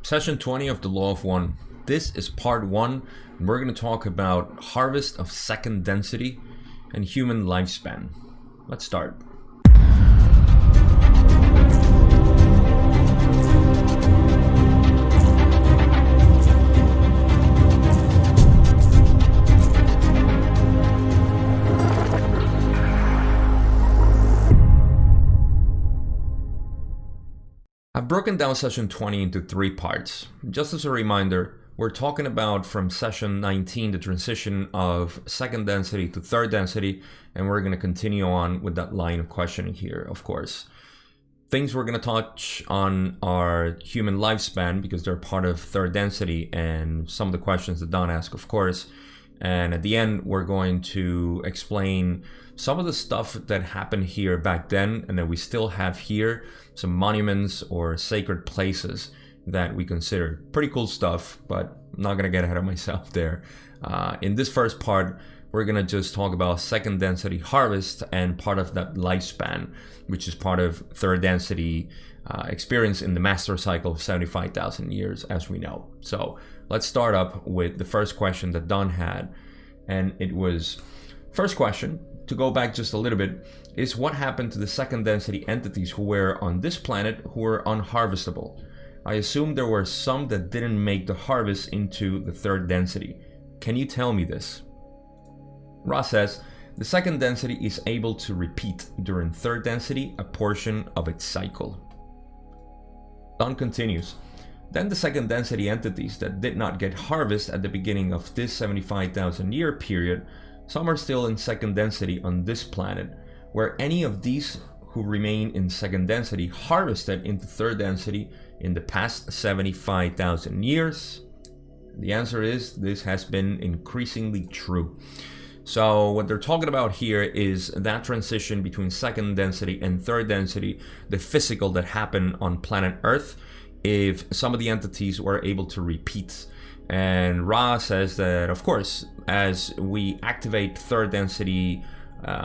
Session 20 of the Law of One. This is part 1. And we're going to talk about harvest of second density and human lifespan. Let's start. I've broken down session 20 into 3 parts. Just as a reminder, we're talking about from session 19 the transition of second density to third density, and we're going to continue on with that line of questioning here, of course. Things we're going to touch on are human lifespan, because they're part of third density, and some of the questions that Don asked, of course. And at the end, we're going to explain some of the stuff that happened here back then and that we still have here, some monuments or sacred places that we consider. Pretty cool stuff, but I'm not gonna get ahead of myself there. In this first part, we're gonna just talk about second density harvest and part of that lifespan, which is part of third density experience in the master cycle of 75,000 years, as we know. So let's start up with the first question that Don had. And it was, first question, to go back just a little bit, is what happened to the second density entities who were on this planet who were unharvestable? I assume there were some that didn't make the harvest into the third density. Can you tell me this? Ra says, the second density is able to repeat during third density a portion of its cycle. Don continues, then the second density entities that did not get harvest at the beginning of this 75,000 year period, some are still in second density on this planet, where any of these who remain in second density harvested into third density in the past 75,000 years? The answer is this has been increasingly true. So what they're talking about here is that transition between second density and third density, the physical that happened on planet Earth, if some of the entities were able to repeat. And Ra says that, of course, as we activate third density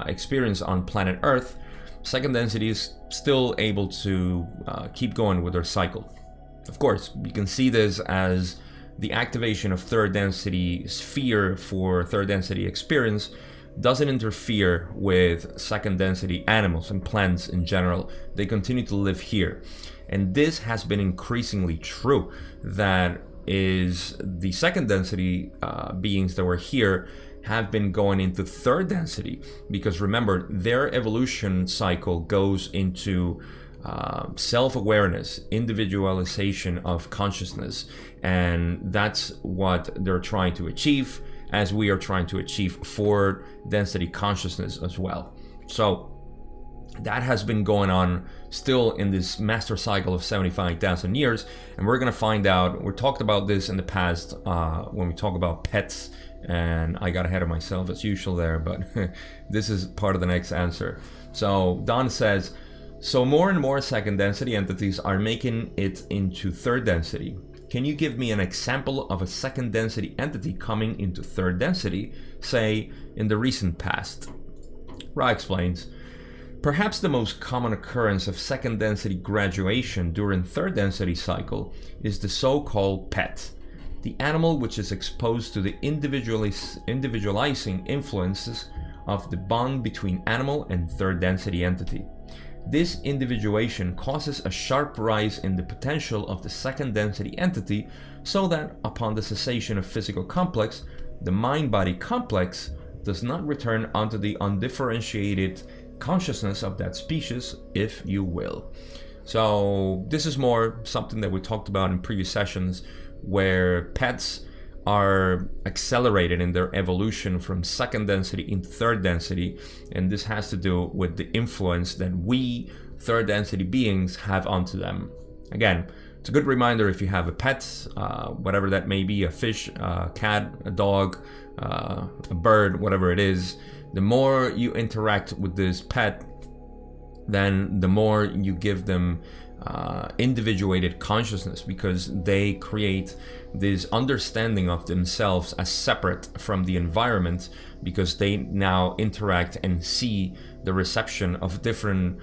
experience on planet Earth, second density is still able to keep going with their cycle. Of course, you can see this as the activation of third density sphere for third density experience doesn't interfere with second density animals and plants in general. They continue to live here. And this has been increasingly true, that is the second density beings that were here have been going into third density, because remember, their evolution cycle goes into self-awareness, individualization of consciousness, and that's what they're trying to achieve, as we are trying to achieve fourth density consciousness as well. So that has been going on still in this master cycle of 75,000 years, and we're going to find out. We talked about this in the past when we talk about pets, and I got ahead of myself as usual there, but this is part of the next answer. So Don says, so more and more second density entities are making it into third density. Can you give me an example of a second density entity coming into third density, say in the recent past? Ra explains, perhaps the most common occurrence of second density graduation during third density cycle is the so-called pet, the animal which is exposed to the individualizing influences of the bond between animal and third density entity. This individuation causes a sharp rise in the potential of the second density entity, so that upon the cessation of physical complex, the mind-body complex does not return onto the undifferentiated consciousness of that species, if you will. So this is more something that we talked about in previous sessions, where pets are accelerated in their evolution from second density into third density, and this has to do with the influence that we third density beings have onto them. Again, it's a good reminder, if you have a pet, whatever that may be, a fish, a cat, a dog, a bird, whatever it is, the more you interact with this pet, then the more you give them individuated consciousness, because they create this understanding of themselves as separate from the environment because they now interact and see the reception of different,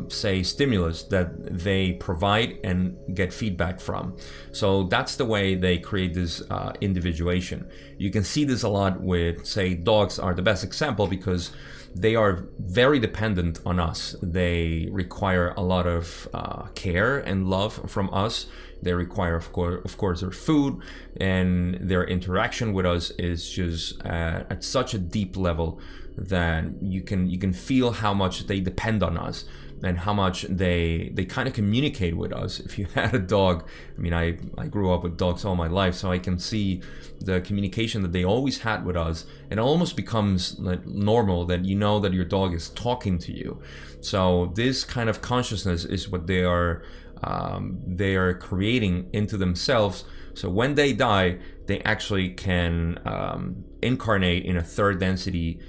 say, stimulus that they provide and get feedback from. So that's the way they create this individuation. You can see this a lot with, say, dogs are the best example because they are very dependent on us. They require a lot of care and love from us. They require, of course, their food, and their interaction with us is just at such a deep level that you can feel how much they depend on us and how much they kind of communicate with us. If you had a dog, I mean, I grew up with dogs all my life, so I can see the communication that they always had with us. It almost becomes like normal that you know that your dog is talking to you. So this kind of consciousness is what they are creating into themselves. So when they die, they actually can incarnate in a third density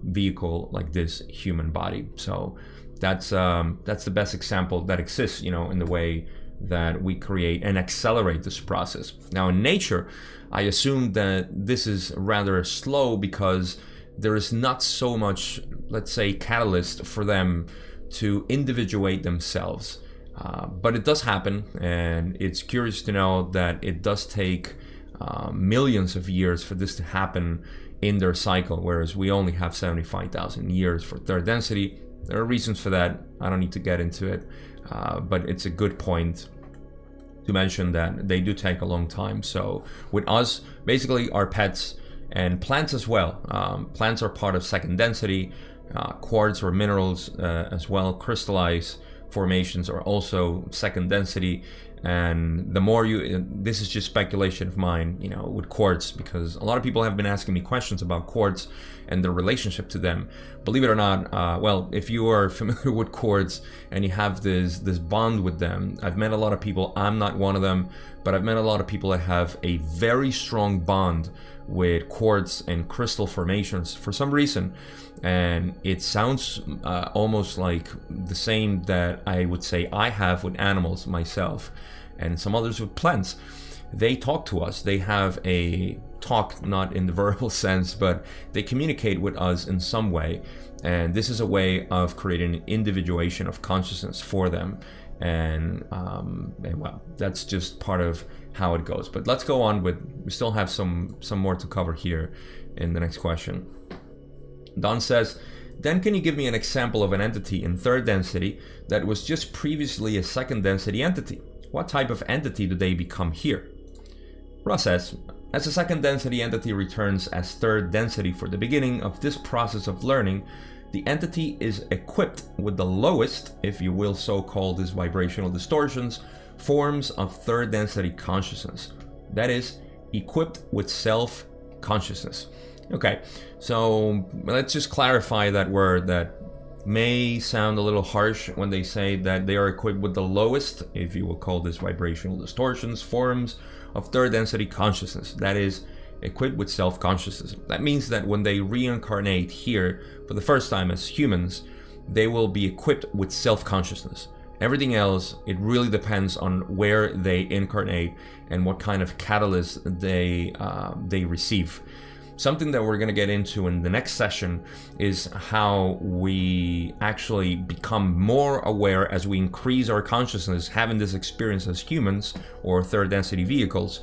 vehicle like this human body. So that's the best example that exists, in the way that we create and accelerate this process. Now in nature, I assume that this is rather slow because there is not so much, let's say, catalyst for them to individuate themselves. But it does happen, and it's curious to know that it does take millions of years for this to happen in their cycle, whereas we only have 75,000 years for third density. There are reasons for that. I don't need to get into it, but it's a good point to mention that they do take a long time. So with us, basically our pets and plants as well. Plants are part of second density. Quartz or minerals as well, crystallized formations are also second density. And the more this is just speculation of mine, with quartz, because a lot of people have been asking me questions about quartz and the relationship to them. Believe it or not, well, if you are familiar with quartz and you have this bond with them, I've met a lot of people, I'm not one of them, but I've met a lot of people that have a very strong bond with quartz and crystal formations for some reason. And it sounds almost like the same that I would say I have with animals myself, and some others with plants. They talk to us. They have a talk, not in the verbal sense, but they communicate with us in some way. And this is a way of creating an individuation of consciousness for them. And well, that's just part of how it goes. But let's go on we still have some more to cover here in the next question. Don says, then can you give me an example of an entity in third density that was just previously a second density entity? What type of entity do they become here? Russ says, as a second density entity returns as third density for the beginning of this process of learning, the entity is equipped with the lowest, if you will so call these vibrational distortions, forms of third density consciousness. That is, equipped with self-consciousness. Okay, so let's just clarify that word that may sound a little harsh when they say that they are equipped with the lowest, if you will call this vibrational distortions, forms of third density consciousness. That is, equipped with self-consciousness. That means that when they reincarnate here for the first time as humans, they will be equipped with self-consciousness. Everything else, it really depends on where they incarnate and what kind of catalyst they receive. Something that we're going to get into in the next session is how we actually become more aware as we increase our consciousness, having this experience as humans or third density vehicles.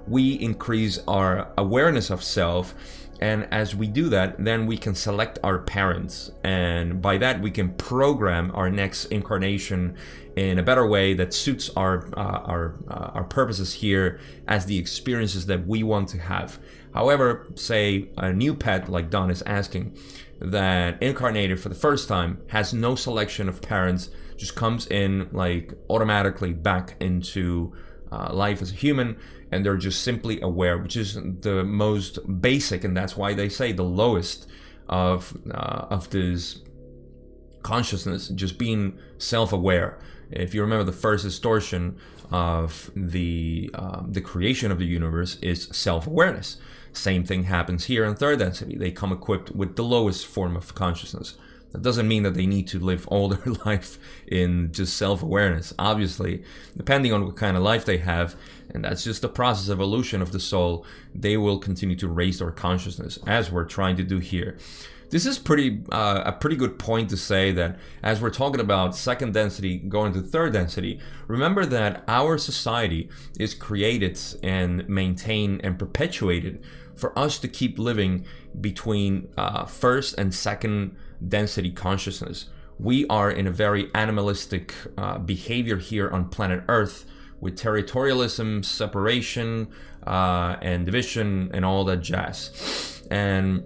We increase our awareness of self, and as we do that, then we can select our parents, and by that we can program our next incarnation in a better way that suits our purposes here as the experiences that we want to have. However, say a new pet like Don is asking, that incarnated for the first time, has no selection of parents, just comes in like automatically back into life as a human, and they're just simply aware, which is the most basic, and that's why they say the lowest of this consciousness, just being self-aware. If you remember, the first distortion of the creation of the universe is self-awareness. Same thing happens here in third density. They come equipped with the lowest form of consciousness. That doesn't mean that they need to live all their life in just self-awareness. Obviously, depending on what kind of life they have, and that's just the process of evolution of the soul, they will continue to raise their consciousness, as we're trying to do here. This is a pretty good point to say that as we're talking about second density going to third density, remember that our society is created and maintained and perpetuated for us to keep living between first and second density consciousness. We are in a very animalistic behavior here on planet Earth, with territorialism, separation, and division, and all that jazz. And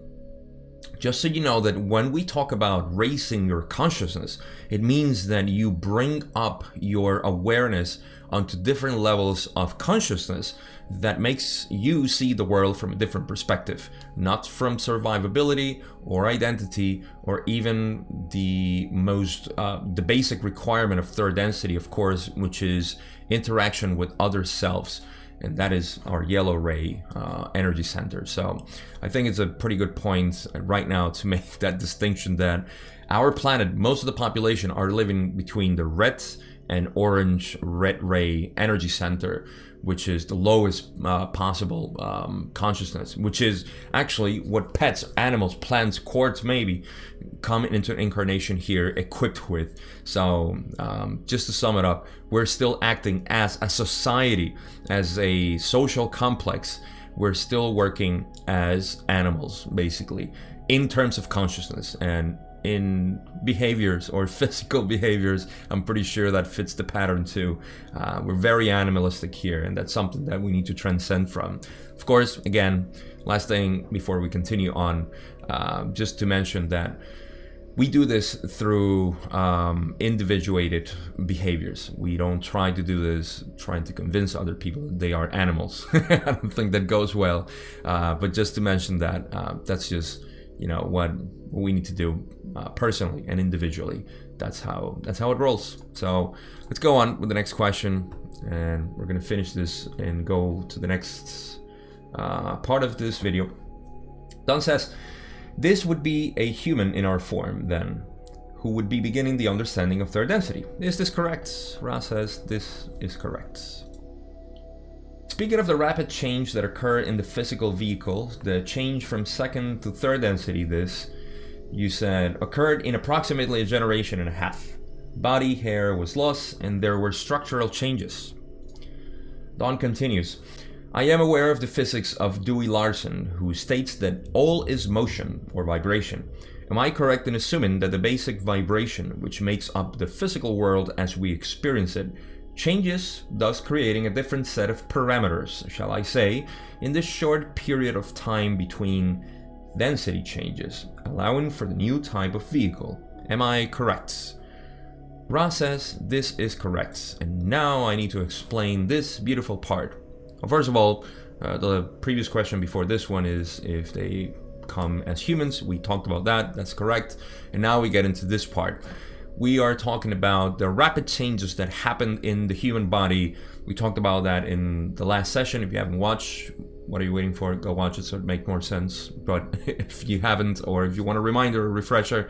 just so you know that when we talk about raising your consciousness, it means that you bring up your awareness onto different levels of consciousness that makes you see the world from a different perspective, not from survivability or identity or even the basic requirement of third density, of course, which is interaction with other selves. And that is our yellow ray energy center. So I think it's a pretty good point right now to make that distinction that our planet, most of the population are living between the red and orange red ray energy center, which is the lowest possible consciousness, which is actually what pets, animals, plants, quartz maybe come into an incarnation here equipped with. So just to sum it up, we're still acting as a society, as a social complex. We're still working as animals, basically, in terms of consciousness. And in behaviors or physical behaviors, I'm pretty sure that fits the pattern too. We're very animalistic here, and that's something that we need to transcend from. Of course, again, last thing before we continue on, just to mention that we do this through individuated behaviors. We don't try to do this trying to convince other people that they are animals. I don't think that goes well. But just to mention that, that's just, you know, what we need to do personally and individually. That's how it rolls. So let's go on with the next question, and we're gonna finish this and go to the next part of this video. Don says, this would be a human in our form then, who would be beginning the understanding of third density. Is this correct? Ra says this is correct. Speaking of the rapid change that occurred in the physical vehicle, the change from second to third density, this, you said, occurred in approximately a generation and a half. Body hair was lost and there were structural changes. Don continues, I am aware of the physics of Dewey Larson, who states that all is motion or vibration. Am I correct in assuming that the basic vibration, which makes up the physical world as we experience it, changes, thus creating a different set of parameters, shall I say, in this short period of time between density changes, allowing for the new type of vehicle? Am I correct? Ra says this is correct, and now I need to explain this beautiful part. Well, first of all, the previous question before this one is if they come as humans. We talked about that, that's correct. And now we get into this part. We are talking about the rapid changes that happen in the human body. We talked about that in the last session. If you haven't watched, what are you waiting for? Go watch it so it makes more sense. But if you haven't, or if you want a reminder or refresher,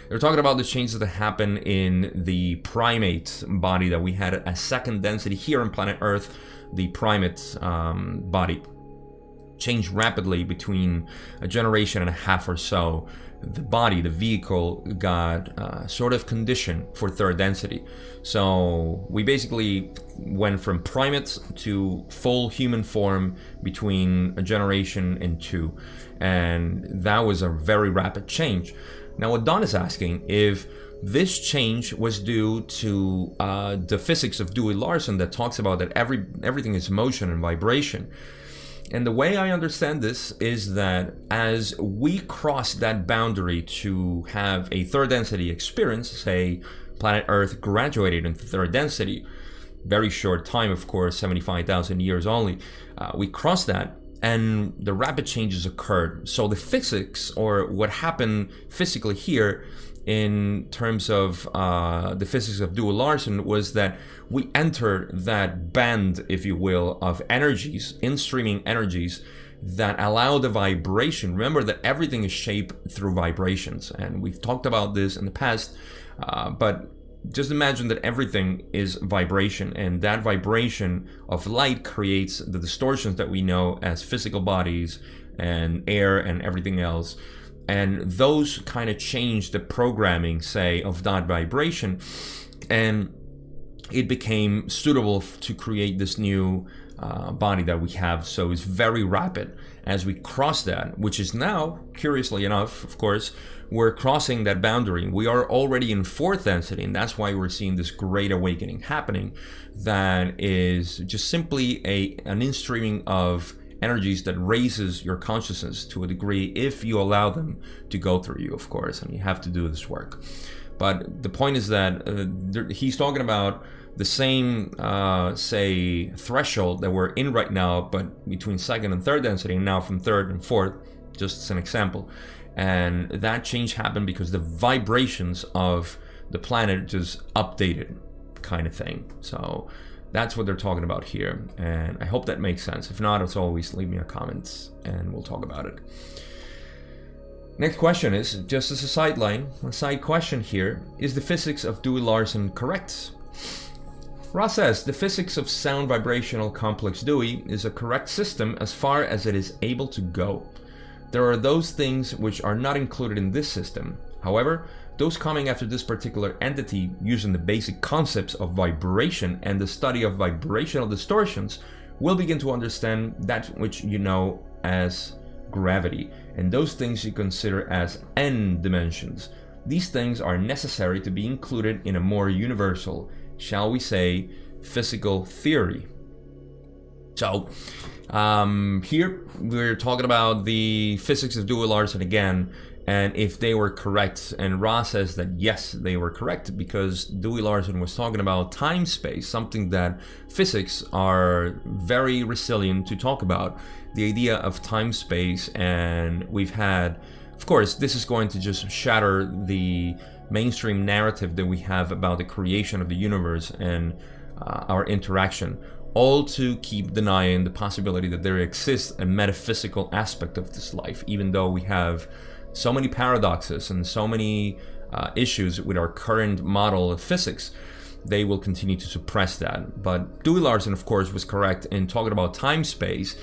they're talking about the changes that happen in the primate body that we had a second density here on planet Earth. The primate body changed rapidly between a generation and a half or so. The body, the vehicle, got sort of conditioned for third density. So we basically went from primates to full human form between a generation and two. And that was a very rapid change. Now what Don is asking, if this change was due to the physics of Dewey Larson that talks about that everything is motion and vibration. And the way I understand this is that as we cross that boundary to have a third density experience, say planet Earth graduated into third density, very short time, of course, 75,000 years only, we crossed that and the rapid changes occurred. So the physics, or what happened physically here in terms of the physics of Dewey Larson, was that we entered that band, if you will, of energies, in-streaming energies that allow the vibration. Remember that everything is shaped through vibrations, and we've talked about this in the past, but just imagine that everything is vibration, and that vibration of light creates the distortions that we know as physical bodies and air and everything else. And those kind of change the programming, say, of that vibration, and it became suitable to create this new body that we have. So it's very rapid. As we cross that, which is now, curiously enough, of course, we're crossing that boundary. We are already in fourth density, and that's why we're seeing this great awakening happening. That is just simply an in-streaming of energies that raises your consciousness to a degree if you allow them to go through you, of course, and you have to do this work. But the point is that he's talking about the same, say, threshold that we're in right now, but between second and third density, and now from third and fourth, just as an example. And that change happened because the vibrations of the planet just updated, kind of thing. So that's what they're talking about here, and I hope that makes sense. If not, as always, leave me a comment and we'll talk about it. Next question is, just as a side question here, is the physics of Dewey Larson correct? Ross says, the physics of sound vibrational complex Dewey is a correct system as far as it is able to go. There are those things which are not included in this system. However, those coming after this particular entity using the basic concepts of vibration and the study of vibrational distortions will begin to understand that which you know as gravity, and those things you consider as n dimensions. These things are necessary to be included in a more universal, shall we say, physical theory. So, here we're talking about the physics of Dewey Larson again, and if they were correct. And Ra says that yes, they were correct, because Dewey Larson was talking about time-space, something that physics are very resilient to talk about. The idea of time-space, and we've had, of course, this is going to just shatter the mainstream narrative that we have about the creation of the universe and our interaction, all to keep denying the possibility that there exists a metaphysical aspect of this life, even though we have so many paradoxes and so many issues with our current model of physics. They will continue to suppress that. But Dewey Larson, of course, was correct in talking about time-space,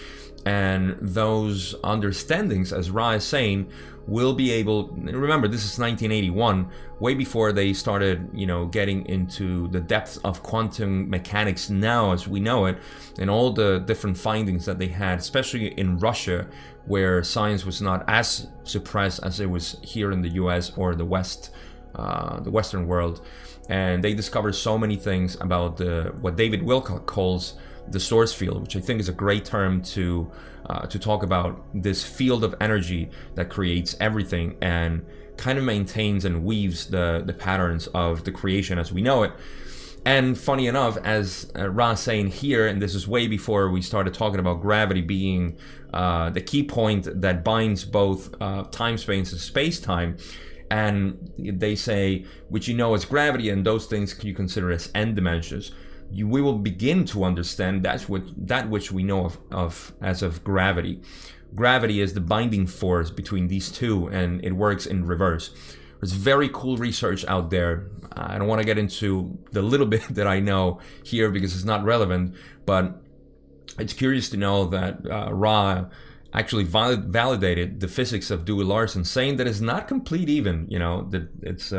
and those understandings, as Ra is saying, will be able, remember, this is 1981, way before they started, getting into the depths of quantum mechanics now as we know it, and all the different findings that they had, especially in Russia, where science was not as suppressed as it was here in the US or the West, the Western world. And they discovered so many things about what David Wilcock calls the source field, which I think is a great term to talk about this field of energy that creates everything and kind of maintains and weaves the patterns of the creation as we know it. And funny enough, as Ra's saying here, and this is way before we started talking about gravity being the key point that binds both time, space, and space-time, and they say, which you know as gravity, and those things you consider as n dimensions, we will begin to understand that which we know of gravity. Gravity is the binding force between these two, and it works in reverse. There's very cool research out there. I don't want to get into the little bit that I know here because it's not relevant, but it's curious to know that Ra actually validated the physics of Dewey Larson, saying that it's not complete even, that it's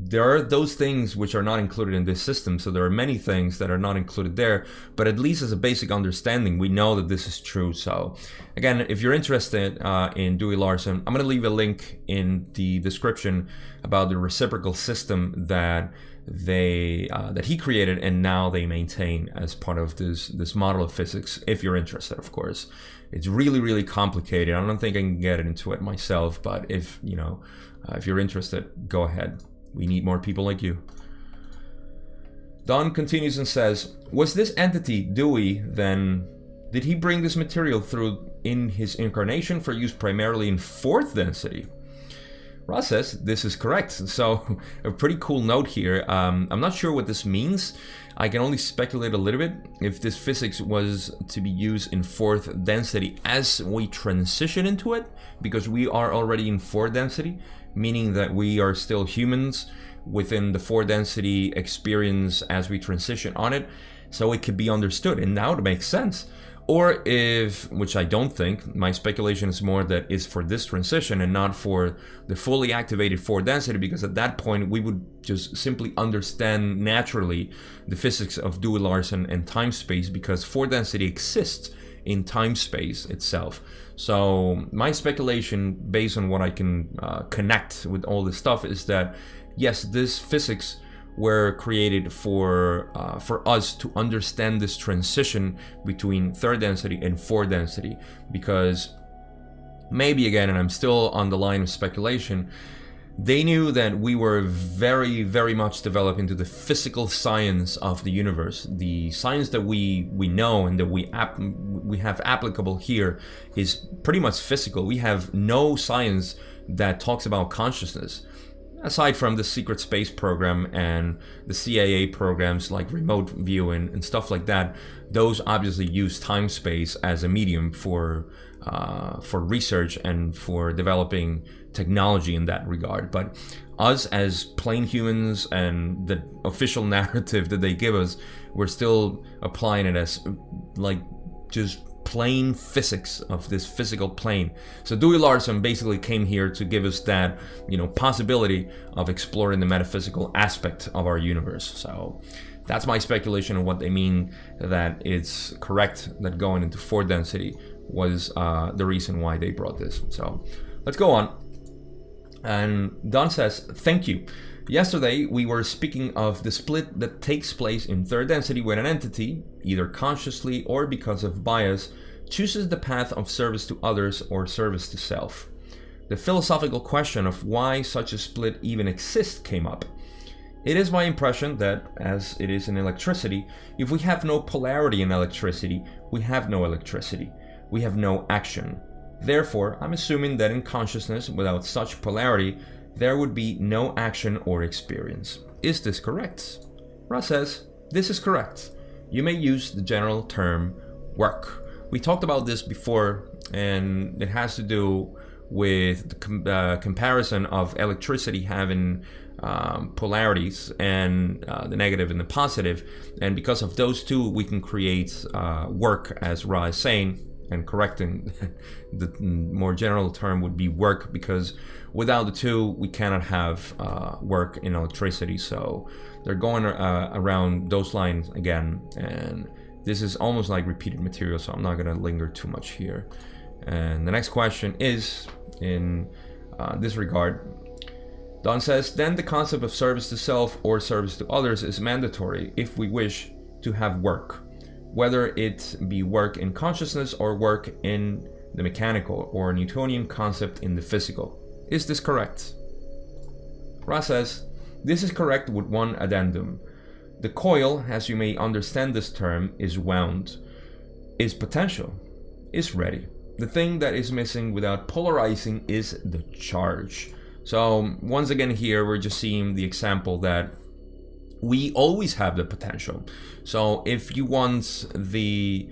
there are those things which are not included in this system, so there are many things that are not included there, but at least as a basic understanding, we know that this is true. So again, if you're interested in Dewey Larson, I'm going to leave a link in the description about the reciprocal system that he created and now they maintain as part of this model of physics, if you're interested, of course. It's really, really complicated. I don't think I can get into it myself, but if you're interested, go ahead. We need more people like you. Don continues and says, was this entity Dewey then? Did he bring this material through in his incarnation for use primarily in fourth density? Ross says this is correct. So a pretty cool note here. I'm not sure what this means. I can only speculate a little bit. If this physics was to be used in fourth density as we transition into it, because we are already in fourth density, meaning that we are still humans within the fourth density experience as we transition on it. So it could be understood, and now it makes sense. Or if, which I don't think, my speculation is more that it's for this transition and not for the fully activated fourth density, because at that point we would just simply understand naturally the physics of Dewey Larson and time space, because fourth density exists in time space itself. So my speculation, based on what I can connect with all this stuff, is that yes, this physics were created for us to understand this transition between third density and fourth density, because maybe again, and I'm still on the line of speculation, they knew that we were very, very much developed into the physical science of the universe. The science that we know and that we have applicable here is pretty much physical. We have no science that talks about consciousness. Aside from the secret space program and the CIA programs like remote viewing and stuff like that, those obviously use time space as a medium for research and for developing technology in that regard. But us as plain humans and the official narrative that they give us, we're still applying it as like just plain physics of this physical plane. So Dewey Larson basically came here to give us that, possibility of exploring the metaphysical aspect of our universe. So that's my speculation on what they mean, that it's correct that going into fourth density was the reason why they brought this. So let's go on. And Don says, thank you. Yesterday, we were speaking of the split that takes place in third density when an entity, either consciously or because of bias, chooses the path of service to others or service to self. The philosophical question of why such a split even exists came up. It is my impression that, as it is in electricity, if we have no polarity in electricity, we have no electricity. We have no action. Therefore, I'm assuming that in consciousness, without such polarity, there would be no action or experience. Is this correct? Ra says, this is correct. You may use the general term work. We talked about this before, and it has to do with the comparison of electricity having polarities, and the negative and the positive. And because of those two, we can create work, as Ra is saying, and correcting. The more general term would be work, because without the two, we cannot have work in electricity. So they're going around those lines again, and this is almost like repeated material, so I'm not going to linger too much here. And the next question is in this regard. Don says, then the concept of service to self or service to others is mandatory if we wish to have work, whether it be work in consciousness or work in the mechanical or Newtonian concept in the physical. Is this correct? Ra says, this is correct with one addendum. The coil, as you may understand this term, is wound, is potential, is ready. The thing that is missing without polarizing is the charge. So once again here, we're just seeing the example that we always have the potential. So if you want the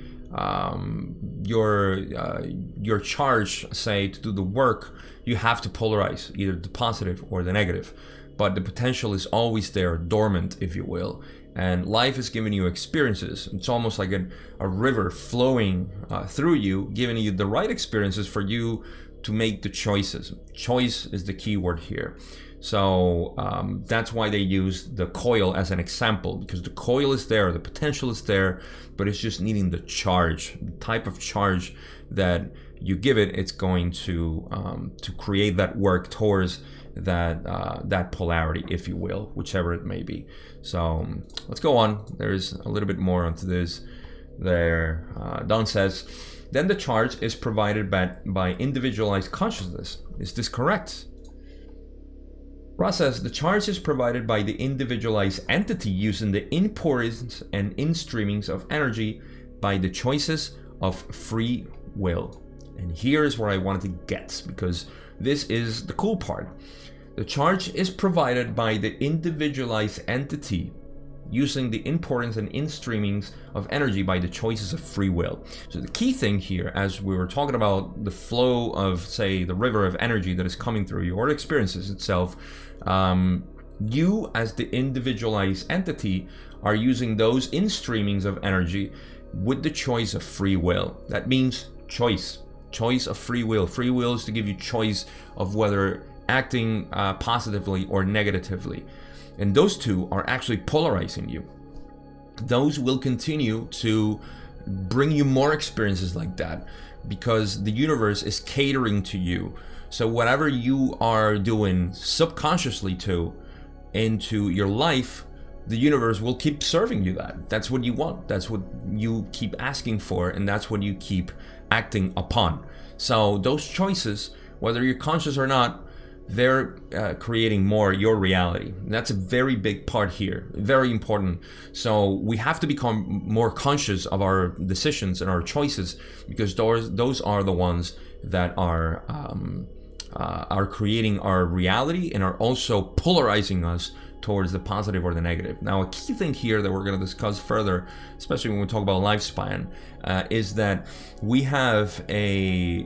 your charge, say, to do the work, you have to polarize either the positive or the negative. But the potential is always there, dormant, if you will. And life is giving you experiences. It's almost like a river flowing through you, giving you the right experiences for you to make the choices. Choice is the key word here. So that's why they use the coil as an example, because the coil is there, the potential is there, but it's just needing the charge, the type of charge that you give it. It's going to create that work towards that polarity, if you will, whichever it may be. So let's go on. There's a little bit more onto this there. Don says, then the charge is provided by individualized consciousness. Is this correct? Ra says, the charge is provided by the individualized entity using the inpourings and instreamings of energy by the choices of free will. And here's where I wanted to get, because this is the cool part. The charge is provided by the individualized entity using the importance and in-streamings of energy by the choices of free will. So the key thing here, as we were talking about the flow of, say, the river of energy that is coming through you, or experiences itself, you as the individualized entity are using those in-streamings of energy with the choice of free will. That means choice of free will. Free will is to give you choice of whether acting positively or negatively. And those two are actually polarizing you. Those will continue to bring you more experiences like that because the universe is catering to you. So whatever you are doing subconsciously into your life, the universe will keep serving you that. That's what you want. That's what you keep asking for, and that's what you keep acting upon. So those choices, whether you're conscious or not, they're creating more your reality. And that's a very big part here, very important. So we have to become more conscious of our decisions and our choices, because those are the ones that are creating our reality and are also polarizing us towards the positive or the negative. Now, a key thing here that we're going to discuss further, especially when we talk about lifespan, is that we have a,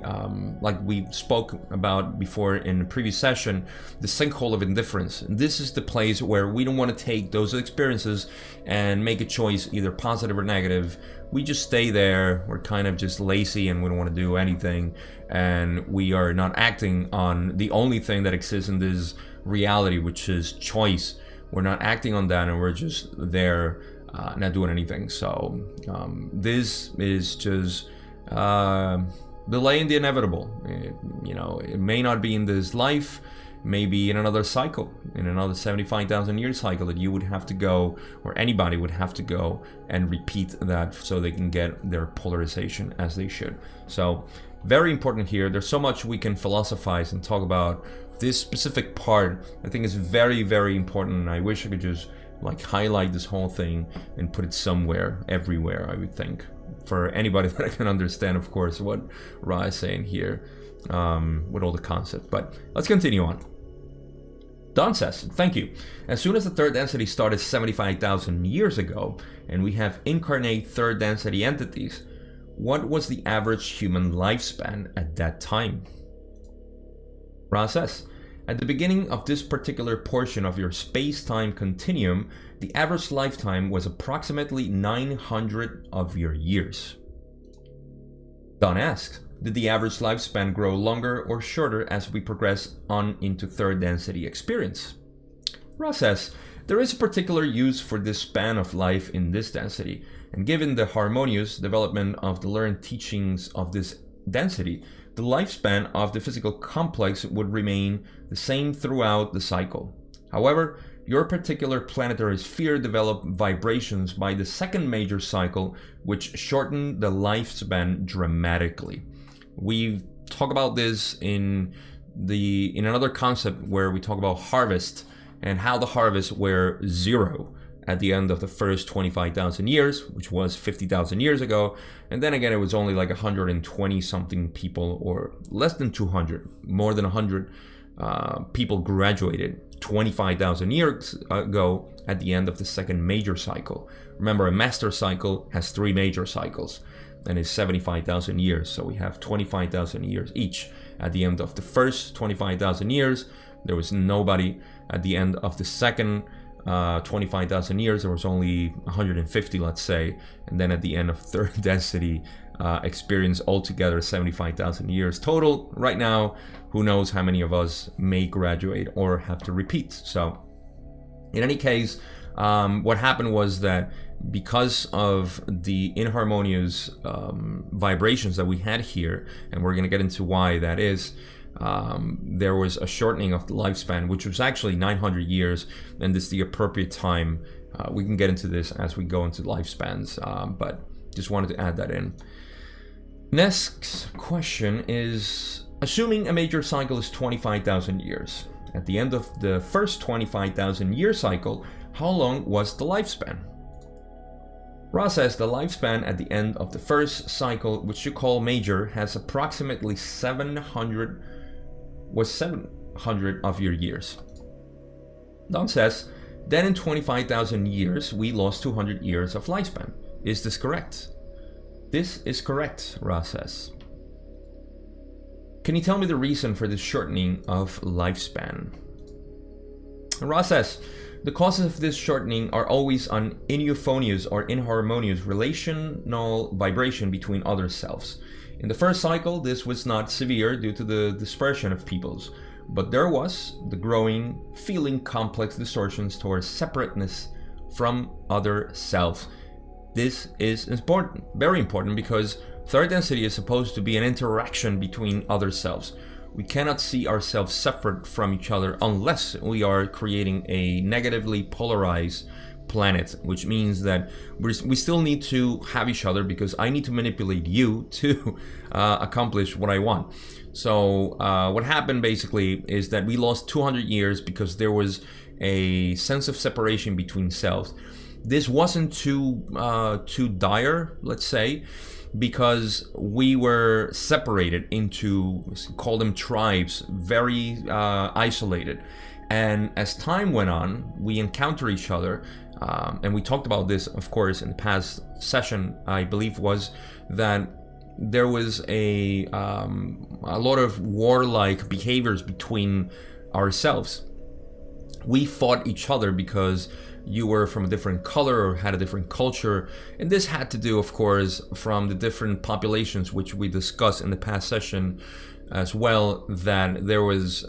like we spoke about before in the previous session, the sinkhole of indifference. And this is the place where we don't want to take those experiences and make a choice, either positive or negative. We just stay there. We're kind of just lazy and we don't want to do anything. And we are not acting on the only thing that exists in this reality, which is choice. We're not acting on that, and we're just there, not doing anything. So this is just delaying the inevitable. It may not be in this life, maybe in another cycle, in another 75,000 year cycle that you would have to go, or anybody would have to go and repeat that so they can get their polarization as they should. So very important here. There's so much we can philosophize and talk about. This specific part, I think, is very, very important, and I wish I could just highlight this whole thing and put it somewhere, everywhere, I would think, for anybody that can understand, of course, what Ra is saying here with all the concept. But let's continue on. Don says, thank you. As soon as the third density started 75,000 years ago, and we have incarnate third density entities, what was the average human lifespan at that time? Ra says, at the beginning of this particular portion of your space-time continuum, the average lifetime was approximately 900 of your years. Don asks, did the average lifespan grow longer or shorter as we progress on into third density experience? Ra says, there is a particular use for this span of life in this density, and given the harmonious development of the learned teachings of this density, the lifespan of the physical complex would remain the same throughout the cycle. However, your particular planetary sphere developed vibrations by the second major cycle, which shortened the lifespan dramatically. We talk about this in another concept where we talk about harvest and how the harvests were zero at the end of the first 25,000 years, which was 50,000 years ago. And then again, it was only 120 something people, or less than 200, more than 100 people graduated 25,000 years ago at the end of the second major cycle. Remember, a master cycle has 3 major cycles and is 75,000 years. So we have 25,000 years each. At the end of the first 25,000 years, there was nobody. At the end of the second 25,000 years, there was only 150, let's say. And then at the end of third density experience, altogether 75,000 years total. Right now, who knows how many of us may graduate or have to repeat. So in any case, what happened was that because of the inharmonious vibrations that we had here, and we're going to get into why that is, there was a shortening of the lifespan, which was actually 900 years, and this is the appropriate time. We can get into this as we go into lifespans, but just wanted to add that in. Next question is, assuming a major cycle is 25,000 years, at the end of the first 25,000 year cycle, how long was the lifespan? Ra says the lifespan at the end of the first cycle, which you call major, has approximately 700 was 700 of your years. Don says, then in 25,000 years, we lost 200 years of lifespan. Is this correct? This is correct, Ra says. Can you tell me the reason for this shortening of lifespan? Ra says, the causes of this shortening are always an ineuphonious or inharmonious relational vibration between other selves. In the first cycle, this was not severe due to the dispersion of peoples, but there was the growing, feeling complex distortions towards separateness from other selves. This is important, very important, because third density is supposed to be an interaction between other selves. We cannot see ourselves separate from each other unless we are creating a negatively polarized planet, which means that we still need to have each other because I need to manipulate you to accomplish what I want. So what happened basically is that we lost 200 years because there was a sense of separation between selves. This wasn't too dire, let's say, because we were separated into, call them tribes, very isolated. And as time went on, we encountered each other, and we talked about this, of course, in the past session, I believe, was that there was a lot of warlike behaviors between ourselves. We fought each other because you were from a different color or had a different culture, and this had to do, of course, from the different populations which we discussed in the past session as well, that there was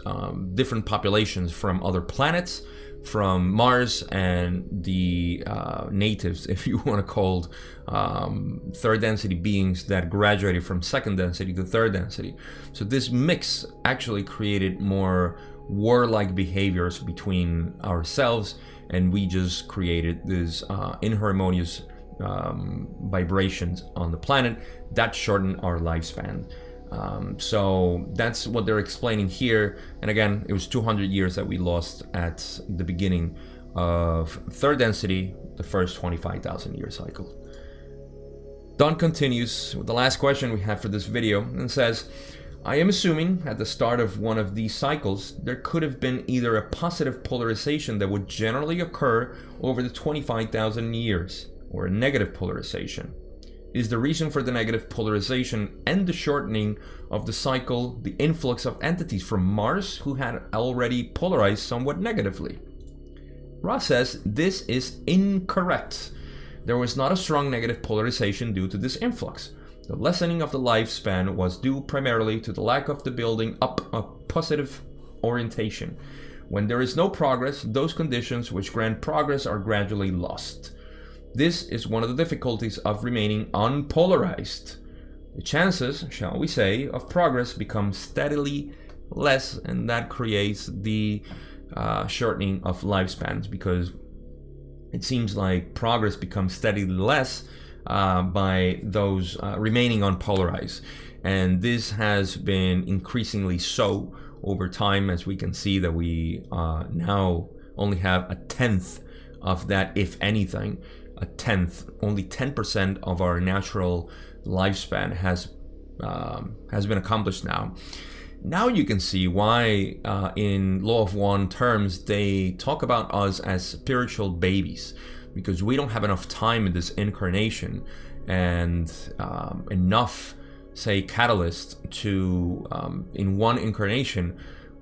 different populations from other planets, from Mars, and the natives, if you want to call third density beings that graduated from second density to third density. So this mix actually created more warlike behaviors between ourselves, and we just created this inharmonious vibrations on the planet that shortened our lifespan. So that's what they're explaining here. And again, it was 200 years that we lost at the beginning of third density, the first 25,000 year cycle. Don continues with the last question we have for this video and says, I am assuming at the start of one of these cycles, there could have been either a positive polarization that would generally occur over the 25,000 years, or a negative polarization. Is the reason for the negative polarization and the shortening of the cycle the influx of entities from Mars who had already polarized somewhat negatively? Ra says this is incorrect. There was not a strong negative polarization due to this influx. The lessening of the lifespan was due primarily to the lack of the building up of positive orientation. When there is no progress, those conditions which grant progress are gradually lost. This is one of the difficulties of remaining unpolarized. The chances, shall we say, of progress become steadily less, and that creates the shortening of lifespans, because it seems like progress becomes steadily less by those remaining unpolarized. And this has been increasingly so over time, as we can see that we now only have a tenth of that, if anything. A tenth, only 10% of our natural lifespan has been accomplished now. Now you can see why in Law of One terms they talk about us as spiritual babies, because we don't have enough time in this incarnation and enough, say, catalyst to in one incarnation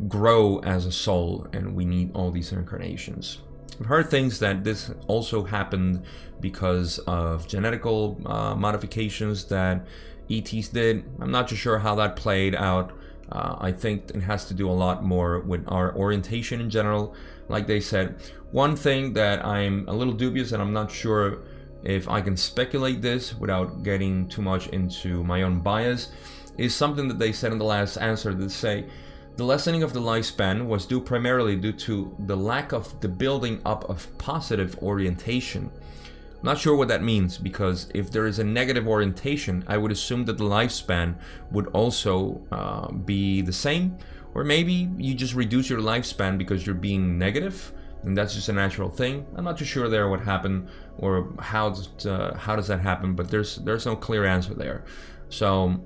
grow as a soul, and we need all these incarnations. I've heard things that this also happened because of genetical modifications that ETs did. I'm not too sure how that played out. I think it has to do a lot more with our orientation in general. Like they said, one thing that I'm a little dubious, and I'm not sure if I can speculate this without getting too much into my own bias, is something that they said in the last answer. They say the lessening of the lifespan was due primarily due to the lack of the building up of positive orientation. I'm not sure what that means, because if there is a negative orientation, I would assume that the lifespan would also be the same. Or maybe you just reduce your lifespan because you're being negative, and that's just a natural thing. I'm not too sure there what happened or how does that happen, but there's no clear answer there. So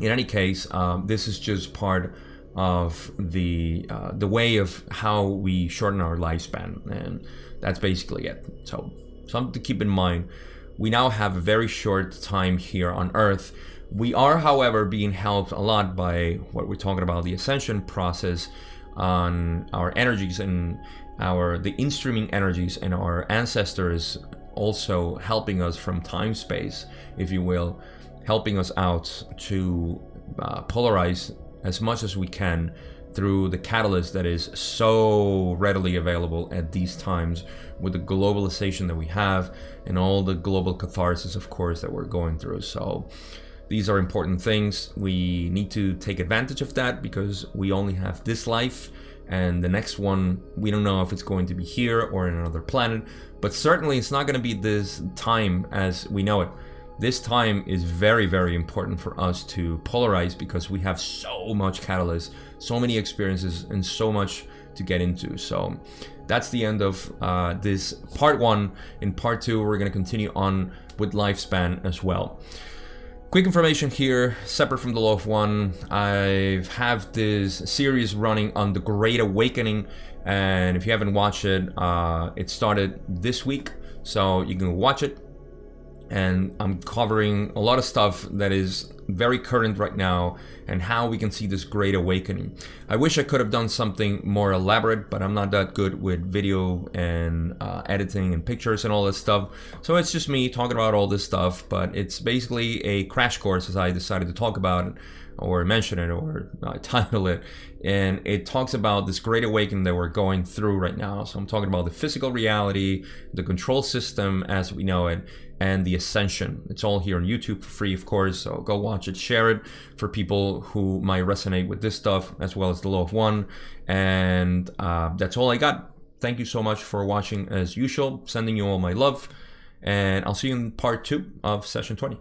in any case, this is just part of the way of how we shorten our lifespan, and that's basically it. So something to keep in mind. We now have a very short time here on Earth. We are, however, being helped a lot by what we're talking about, the ascension process on our energies and the in-streaming energies, and our ancestors also helping us from time space, if you will, helping us out to polarize as much as we can through the catalyst that is so readily available at these times, with the globalization that we have and all the global catharsis, of course, that we're going through. So these are important things. We need to take advantage of that, because we only have this life, and the next one, we don't know if it's going to be here or in another planet, but certainly it's not going to be this time as we know it. This time is very, very important for us to polarize, because we have so much catalyst, so many experiences, and so much to get into. So that's the end of this part one. In part two, we're going to continue on with lifespan as well. Quick information here, separate from the Law of One. I have this series running on the Great Awakening, and if you haven't watched it, it started this week, so you can watch it. And I'm covering a lot of stuff that is very current right now, and how we can see this Great Awakening. I wish I could have done something more elaborate, but I'm not that good with video and editing and pictures and all this stuff. So it's just me talking about all this stuff, but it's basically a crash course, as I decided to talk about it, or mention it, or title it. And it talks about this Great Awakening that we're going through right now. So I'm talking about the physical reality, the control system as we know it, and the ascension. It's all here on YouTube for free, of course, so go watch it, share it for people who might resonate with this stuff, as well as the Law of One. And that's all I got. Thank you so much for watching as usual, sending you all my love, and I'll see you in part 2 of session 20.